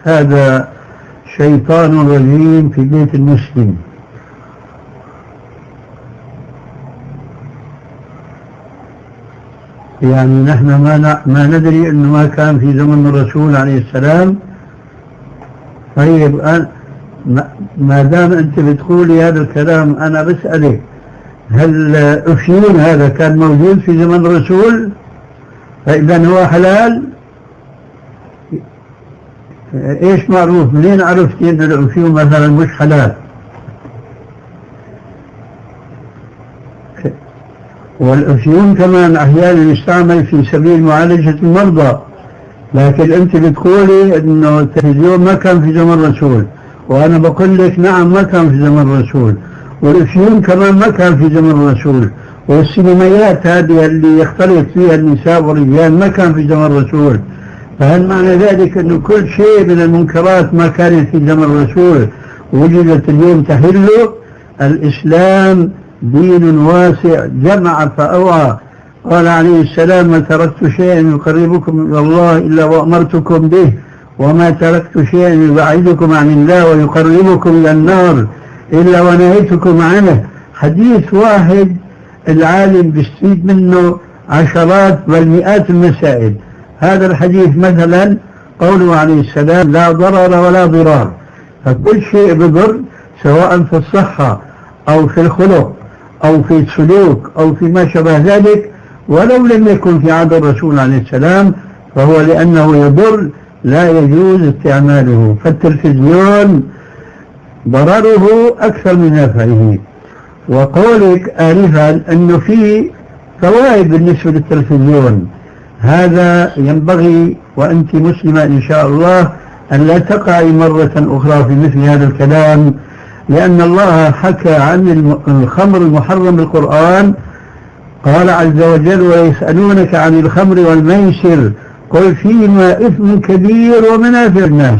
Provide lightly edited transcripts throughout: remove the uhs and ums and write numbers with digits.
هذا شيطان رجيم في بيت المسلم. يعني نحن ما ندري أنه ما كان في زمن الرسول عليه السلام. طيب ما دام أنت بتقولي هذا الكلام أنا بسألك، هل أفيون هذا كان موجود في زمن الرسول؟ فإذا هو حلال؟ إيش معروف؟ منين عرفتي أن الأفيون مثلا مش حلال؟ والأفيون كمان أحيانا يستعمل في سبيل معالجة المرضى، لكن أنت بتقولي أنه التلفزيون ما كان في زمن الرسول، وأنا بقول لك نعم ما كان في زمن الرسول، والأفيون كمان ما كان في زمن الرسول، والسينمائيات هذه اللي يختلط فيها النساء والرجال ما كان في زمن الرسول. فهل معنى ذلك أنه كل شيء من المنكرات ما كانت في زمن الرسول وجدت اليوم تحله؟ الإسلام دين واسع جمع فأوعى. قال عليه السلام: ما تركت شيئا يقربكم إلى الله إلا وأمرتكم به، وما تركت شيئا يبعدكم عن الله ويقربكم إلى النار إلا ونهيتكم عنه. حديث واحد العالم بيستفيد منه عشرات بل مئات المسائل. هذا الحديث مثلا قوله عليه السلام: لا ضرر ولا ضرار. فكل شيء بضر سواء في الصحة أو في الخلق أو في السلوك أو في ما شابه ذلك، ولو لم يكن في عهد الرسول عليه السلام، فهو لأنه يضر لا يجوز استعماله. فالتلفزيون ضرره أكثر من نفعه. وقولك آنفا أنه في فوائد بالنسبة للتلفزيون، هذا ينبغي وأنت مسلمة إن شاء الله أن لا تقعي مرة أخرى في مثل هذا الكلام، لأن الله حكى عن الخمر المحرم بالقرآن. قال عز وجل: ويسألونك عن الخمر والميسر قل فيهما إثم كبير ومنافع الناس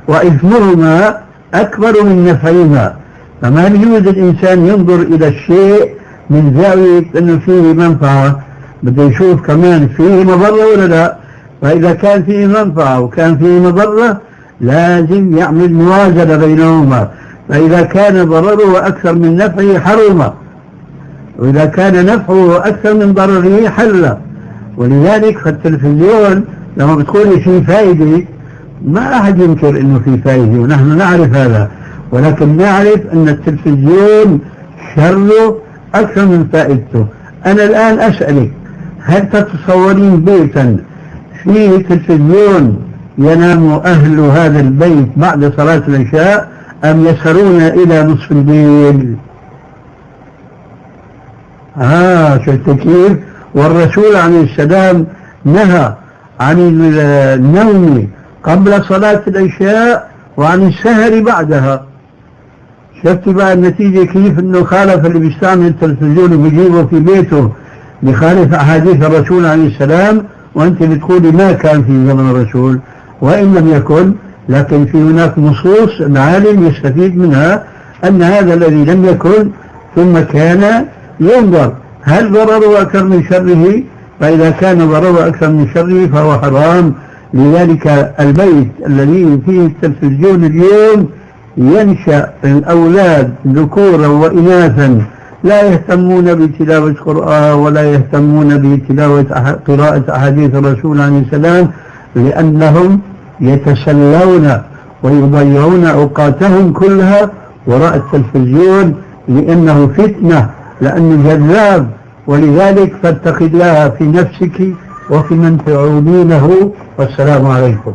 وإثمهما أكبر من نفعهما. فما يجوز الإنسان ينظر إلى الشيء من زاوية أنه فيه منفعة، بده يشوف كمان فيه مضرة ولا لا. فإذا كان فيه منفعة وكان فيه مضرة لازم يعمل موازنة بينهما. فإذا كان ضرره أكثر من نفعه حرم، وإذا كان نفعه أكثر من ضرره حل. ولذلك فالتلفزيون لما بتقولي فيه فائدة، ما أحد ينكر إنه فيه فائدة ونحن نعرف هذا، ولكن نعرف أن التلفزيون شره أكثر من فائدته. أنا الآن أسألك: هل تتصورين بيتا فيه تلفزيون ينام أهل هذا البيت بعد صلاة العشاء أم يسهرون إلى نصف الليل؟ شفت كيف؟ والرسول عليه السلام نهى عن النوم قبل صلاة العشاء وعن السهر بعدها. شفت بقى النتيجة كيف؟ انه خالف اللي بيستعمل التلفزيون وبيجيبه في بيته، بخالف احاديث الرسول عليه السلام، وانت بتقولي ما كان في زمن الرسول. وان لم يكن، لكن في هناك نصوص العالم يستفيد منها ان هذا الذي لم يكن ثم كان ينظر هل ضرره أكثر من شره، فإذا كان ضرره أكثر من شره فهو حرام. لذلك البيت الذي فيه التلفزيون اليوم ينشأ الأولاد ذكورا وإناثا لا يهتمون بتلاوة قرآن ولا يهتمون بتلاوة قراءة أحاديث الرسول عليه السلام، لأنهم يتسلون ويضيعون أوقاتهم كلها وراء التلفزيون، لأنه فتنة، لأنه جذاب. ولذلك فاتق الله في نفسك وفي من تعودينه. والسلام عليكم.